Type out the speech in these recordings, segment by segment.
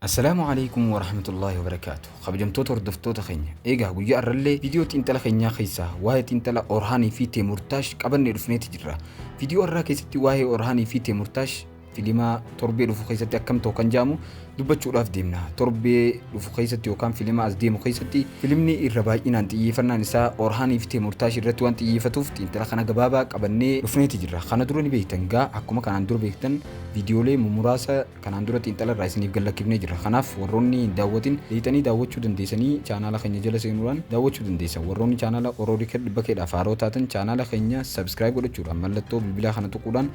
السلام عليكم ورحمة الله وبركاته. خبجمتوت وردفتوت خينيا إيجا ويا الرلي فيديو تنتلا خينيا خيسا واهي تنتلا أورهاني في تيمورتاش قبل نرفنيت جرا فيديو الراكي ستي واهي أورهاني في تيمورتاش فيلما تربي لفو خيستي أكم توكن جامو دبتشو لاف ديمنا تربي لفو خيستي وكان فيلما از ديمو خيستي فيلمني الرباي إن أنت يفرنا نساء أورهاني في تيمورتاش الرتو أنت يفتوف تنتلا خنا جبابا قبل نرفنيت جرا خنا دروني بيتنجا أكما كان عندور بيتن فيديولي ممراسة كان عندورة تنتلا رايسني بقلا كيف نجرا خناف وروني داوتين ليتني داوتشو دنديسني channel خينيا جلسة إنوران داوتشو دنديسا وروني channel أورودي كده بكيد أفارو تاتن channel خينيا subscribe ولا تشورا ملتو ببلا خنا تقولان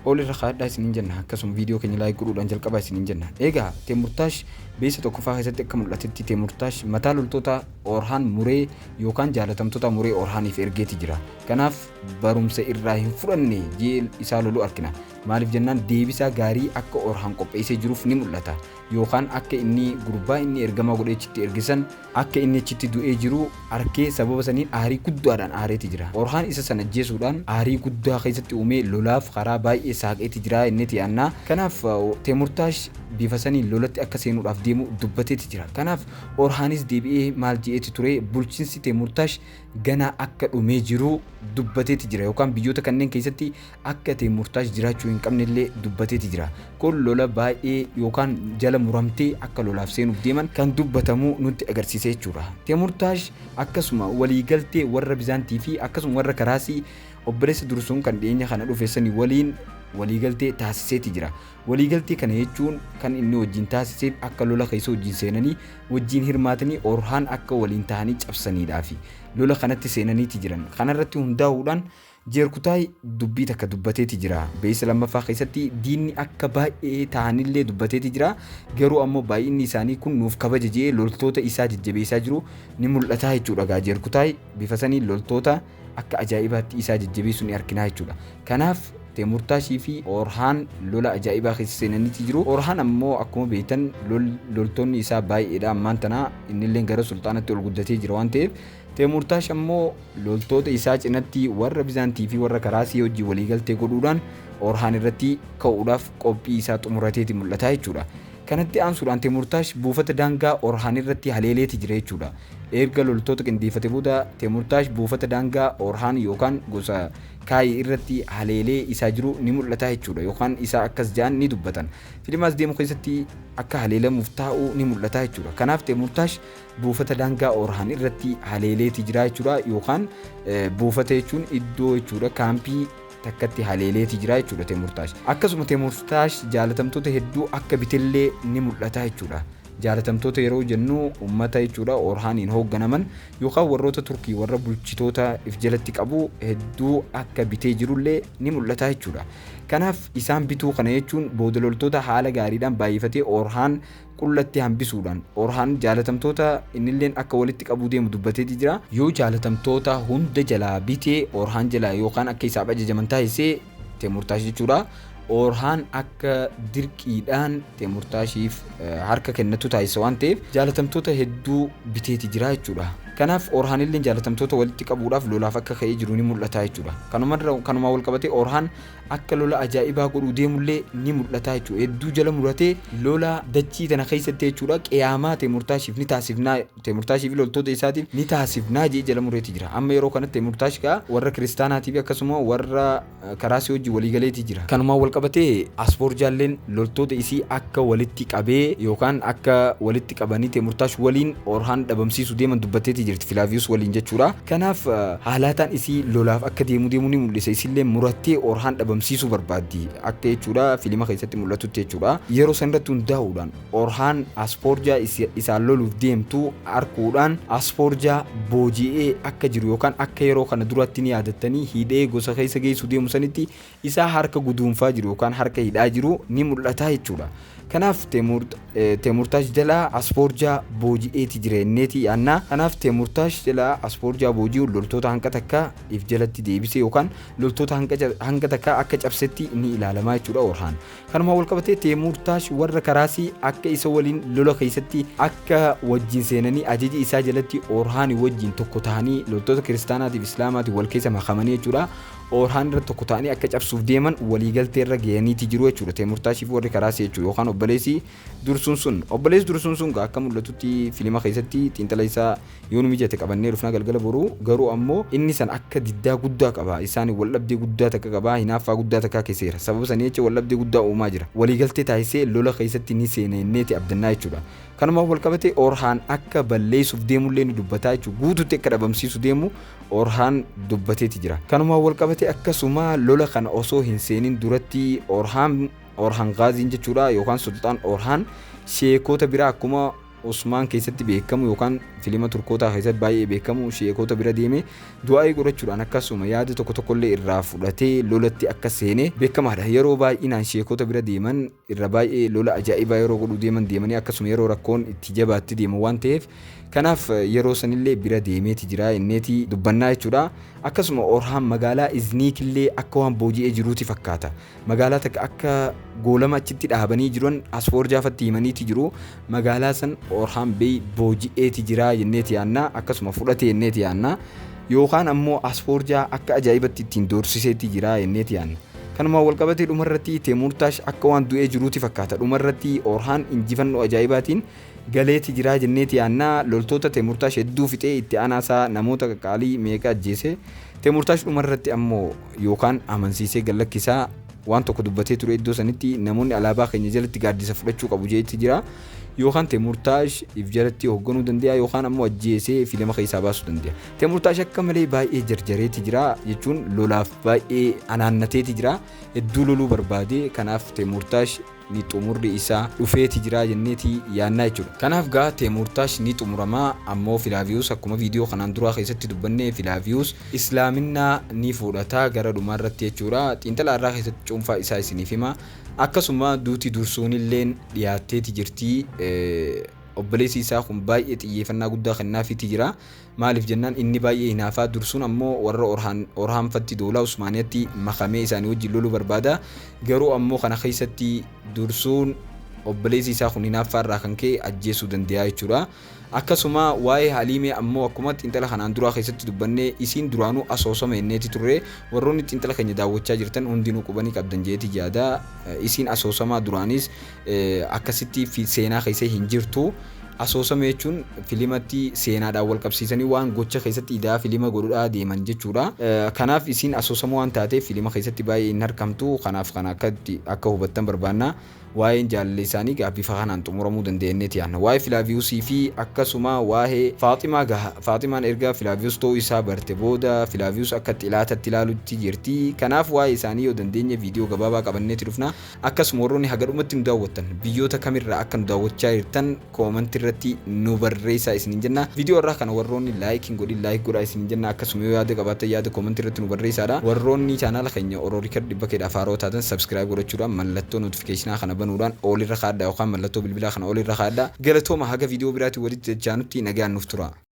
أول رخاء ده سنين جنة كسم فيديو كني لايك كرو لانجل كبا سنين جنة إيجا تيمورتاش بيس توقفها هذا تكمل لاتتي تيمورتاش مثال التوتا أورهان موري يوكان جالتم توتا موري أورهاني في إرجيتي جرا كناف بروم سإرراهيم فرني جيل إسالولو أركنا مالف جنان ديبسا غاري أكو أورهان قبيسة جروف نمولتا يوكان أكا إني غربا إني إرجما قولي تشتي إرجسن أكا إني تشتي دو إجرو أركي سبب سنين أهري كدو أدان أهري تجرا أورهان إسا سنجي سودان أهري كدو خيستي أمي لولاف خراباي إساق إتجرا إني تيانا كناف تيمورتاش بيفسني لولت أكا سينو راف ديمو دبتي تجرا كناف أورهانيس ديبئي مال جيئتي توري بولشنسي تيمورتاش غنا أكا أمي جرو دبتي تجرا يوكان بيجوتا كنن كيستي أكا تيمورتاش جراچو إن كمن اللي دبتي تجرا كل لولا باي يوكان جل مرمتي أكا لولاف سينو ديمان كان دبتمو ننتي أغرسيسي جورا تيمورتاش أكا سما ولي قلتي ورى بيزانتي في أكا سما ورى كراسي وبرس درسون كان دينيا خانا رفسني ولين waliigaltee taasiseeti jira waliigaltee kana jechuun kan inni wajjin taasiseef akka lola keessa wajjin seenanii wajjin hirmaatanii orhaan akka waliin ta'anii cabsaniidhaafi lola kanatti seenaniiti jiran kanarratti hundaa'uudhaan jeerkutaay dubbii takka dubbateeti jira beeysa lammaffaa keessatti diinni akka baay'ee ta'anillee dubbateeti jira garuu ammoo baay'inni isaanii kun nuuf kabaja jee loltoota isaa jajjabeessaa jiru ni mul'ata jechuudha gaa jeerkutaay bifa sanii loltoota akka ajaa'ibaatti isaa jajjabeessu ni argina jechuudha kanaaf تيمورتاشي في أورهان لولا أجائبا خيسيناني تجرو أورهان أمو أكو بيتن لولتون إسا باي إدا مانتنا إن اللي نغير سلطانة القدتي جروان تيب تيمورتاش أمو لولتوت إسا جنتي ور بيزانتي في ور كراسي وجي وليغل تيقودودان أورهان الرتي كولاف قوبي إسا تمراتي تمولتاي جورا kanatti aansuudhaan Teemurtaash buufata daangaa Orhaan irratti haleeleeti jira jechuudha. Erga loltoota qindeeffate booda Teemurtaash buufata daangaa Orhaan yookaan gosa kaayii irratti haleelee isaa jiru ni mul'ata jechuudha yookaan isaa akkas jaan ni dubbatan. Filimaas deemu keessatti akka haleelamuuf taa'u ni mul'ata jechuudha. Kanaaf Teemurtaash buufata daangaa Orhaan irratti haleeleeti jira jechuudha yookaan buufata jechuun iddoo jechuudha kaampii takkatti haleeleeti jira jechuudha Teemurtaash. Akkasuma Teemurtaash jaalatamtoota hedduu akka bitellee ni mul'ata jechuudha. Jaalatamtoota yeroo jennu ummata jechuudha Orhaaniin hoogganaman yookaan warroota Turkii warra bulchitoota if jalatti qabu hedduu akka bitee jirullee ni mul'ata jechuudha. Kanaaf isaan bituu kana jechuun booda loltoota haala gaariidhaan baay'ifatee Orhaan qullatti hambisuudhaan Orhaan jaalatamtoota innilleen akka walitti qabuu deemu dubbateeti jira. Yoo jaalatamtoota hunda jalaa bitee Orhaan jalaa yookaan akka isaaf ajajaman taasisee Teemurtaash jechuudha. Orhaan akka dirqiidhaan Teemurtaashiif harka kennatu taasisa waan ta'eef jaalatamtoota hedduu biteeti jira jechuudha. Kanaaf Orhaan illee jaalatamtoota walitti qabuudhaaf lolaaf akka ka'ee jiru ni mul'ata jechuudha. Kanuma wal qabatee Orhaan akka lola ajaa'ibaa godhuu deemullee ni mul'ata jechuudha. Hedduu jala muratee lola dachii tana keessatti jechuudha qiyaamaa Teemurtaashiif ni taasifnaa Teemurtaashiif loltoota isaatiif ni taasifnaa jee jala mureeti jira. Amma yeroo kanatti Teemurtaash warra kiristaanaatiif akkasuma warra karaasii hojii waliigaleeti jira. Kanuma wal qabatee Asfoorjaalleen loltoota isii akka walitti qabee yookaan akka walitti qabanii Teemurtaash waliin Orhaan dhabamsiisuu deeman dubbateeti jirti Filaaviyoos waliin jechuudha. Kanaaf haalaataan isii lolaaf akka deemu ni mul'isa. Isillee murattee Orhaan dhabamsiisuu barbaaddi akka jechuudha filima keessatti mul'atutti jechuudha. Yeroo sanatti hundaa'uudhaan Orhaan Asfoorjaa isaan loluuf deemtu arkuudhaan Asfoorjaa booji'ee akka jiru yookaan akka yeroo kana duratti ni yaadattanii hidhee gosa keessa geessu deemu sanitti isaa harka guduunfaa jiru yookaan harka hidhaa jiru ni mul'ata jechuudha. Kanaaf Teemurtaash jalaa Asfoorjaa booji'eeti jireenneeti yaannaa. Kanaaf Teemurtaash jalaa Asfoorjaa booji'u loltoota hanga takka if jalatti deebisee yookaan loltoota hanga takka akka cabsetti ni ilaalamaa jechuudha Orhaan. Kanuma wal qabatee Teemurtaash warra karaasii akka isa waliin lola keessatti akka wajjin seenanii ajaji isaa jalatti Orhaan wajjin tokko ta'anii loltoota kiristaanaatiif islaamaatiif wal keessa makamanii jechuudha. Orhaan irratti tokko ta'anii akka cabsuuf deeman waliigaltee irra ga'aniiti jiru jechuudha. Teemurtaashii fi warri karaa jechuudha yookaan obboleessi dursuun sun. Obboleessi dursuun sun akka mul'atutti fiilima keessatti xiinxala isaa yoo nu mijate qabannee dhufna galgala boruu garuu ammoo inni san akka diddaa guddaa qaba. Isaan waldhabdee guddaa takka qaba. Hinaaffaa guddaa takka keesseera. Sababa sanii jecha waldhabdee guddaa uumaa jira. Waliigaltee taasisee lola keessatti ni seeneeti abdannaa jechuudha. Kanuma wal qabate Orhaan akka balleessuuf deemullee ni dubbataa jechuudha. Guutuutti akka dhabamsiisu deemu Orhaan dubbateeti jira. Kanuma wal qabate akkasuma lola kana osoo hin seenin duratti Orhaan Gaaziin jechuudha yookaan Sultaan Orhaan sheekota biraa akkuma Usmaan keessatti beekamu yookaan fiilima turkootaa keessatti baay'ee beekamu sheekota bira deemee du'aa godhachuudhaan akkasuma yaada tokkollee irraa fudhatee lolatti akka seene beekamaadha. Yeroo baay'inaan sheekota bira deeman irra baay'ee lola ajaa'ibaa yeroo godhuu deemanii akkasuma yeroo rakkoon itti jabaatti deemu waan ta'eef kanaaf yeroo sanillee bira deemeeti jira inneeti dubbannaa jechuudha. Akkasuma Orhaan magaalaa Izniikillee akka waan booji'ee jiruuti fakkaata. Magaalaa takka akka goolama achitti dhaabanii jiran Asfoorjaafatti himaniiti jiru. Magaalaa san Orhaan Bey booji'eeti jira jenneeti yaannaa akkasuma fudhatee jenneeti yaannaa yookaan ammoo Asfoorjaa akka ajaa'ibatti ittiin doorsiseeti jira jenneeti yaanna. Kanuma wal qabatee dhumarratti Teemurtaash akka waan du'ee jiruuti fakkaata. Dhumarratti Orhaan injifannoo ajaa'ibaatiin galeeti jira jenneeti yaannaa. Loltoota Teemurtaash hedduu fixee itti aanaasaa namoota qaqqaalii meeqa ajjeese. Teemurtaash dhumarratti ammoo yookaan amansiisee gallakkisaa waan tokko dubbatee ture iddoo sanitti namoonni alaabaa keenya jalatti gaaddisa fudhachuu qabu jeetti jira. Yookaan Teemurtaash if jalatti hoogganuu danda'a yookaan ammoo ajjeesee fiilima keessaa baasuu danda'a. Teemurtaash akka malee baay'ee jarjareeti jira jechuun lolaaf baay'ee anaannateeti jira. Hedduu loluu barbaade kanaaf Teemurtaash ni xumurri isaa dhufeeti jira jenneeti yaannaa jechuudha. Kanaaf gaa Teemurtaash ni xumuramaa ammoo Filaaviyuus akkuma viidiyoo kanaan duraa keessatti dubbanne Filaaviyuus islaaminaa ni fudhataa gara dhumaarratti jechuudha. Xiinxala irraa keessatti cuunfaa isaa isiniif hima. Akkasuma duuti dursuunilleen dhiyaatteeti jirti. Obboleessi isaa kun baay'ee xiyyeeffannaa guddaa kennaafiti jira. Maaliif jennaan inni baay'ee hinaafaa dursuun ammoo warra Orhaanfatti doolaa Usmaaniyatti makamee isaanii wajjin loluu barbaada. Garuu ammoo kana keessatti dursuun obboleessi isaa kun hinaaffaa irraa kan ka'e ajjeesuu danda'a jechuudha. Akkasuma waa'ee Haliimee ammoo akkuma xiinxala kanaan duraa keessatti dubbannee isiin duraanuu asoosama jenneeti turre warroonni xiinxala keenya daawwachaa jirtan hundinuu qubanii qabdan jeeti yaada. Isiin asoosamaa duraanis akkasitti seenaa keessa hin jirtu. Asoosama jechuun filimatti seenaadhaan wal qabsiisanii waan gocha keessatti idaa filima godhuudhaa deeman jechuudha. Kanaaf isiin asoosama waan taateef filima keessatti baay'ee hin harkamtu. Kanaaf kana akka hubattan barbaanna. Waa'een jaalallee isaanii bifa kanaan xumuramuu dandeenyeeti yaanna. Waa'ee Filaaviyuusii fi akkasuma waa'ee Faaximaa gaha. Faaximaan erga Filaaviyuus ta'uu isaa barte booda Filaaviyuus akka xilaatatti ilaalutti jirti. Kanaaf waa'ee isaanii yoo dandeenye viidiyoo gabaabaa qabanneeti dhufna. Akkasuma warroonni haga dhumatti nu daawwattan biyyoota kamirraa akka nu daawwachaa jirtan koomentii irratti nu barreessaa isiniin jenna. Viidiyoo irraa kana warroonni laayik godhaa isiniin jenna. Akkasuma yoo yaada qabaattan yaada koomentii irratti nu barreessaadha. Warroonni chaanaala keenya Oroo Riikard dhibba keedhaaf haaroo taatan sabskiraayib godhachuudhaan mallattoo notifikashinaa kana banuudhaan olirra kaaddaa yookaan mallattoo bilbilaa kana olirra kaaddaa. Galatooma haga viidiyoo biraatti walitti jaanutti nagaan nuuf tura.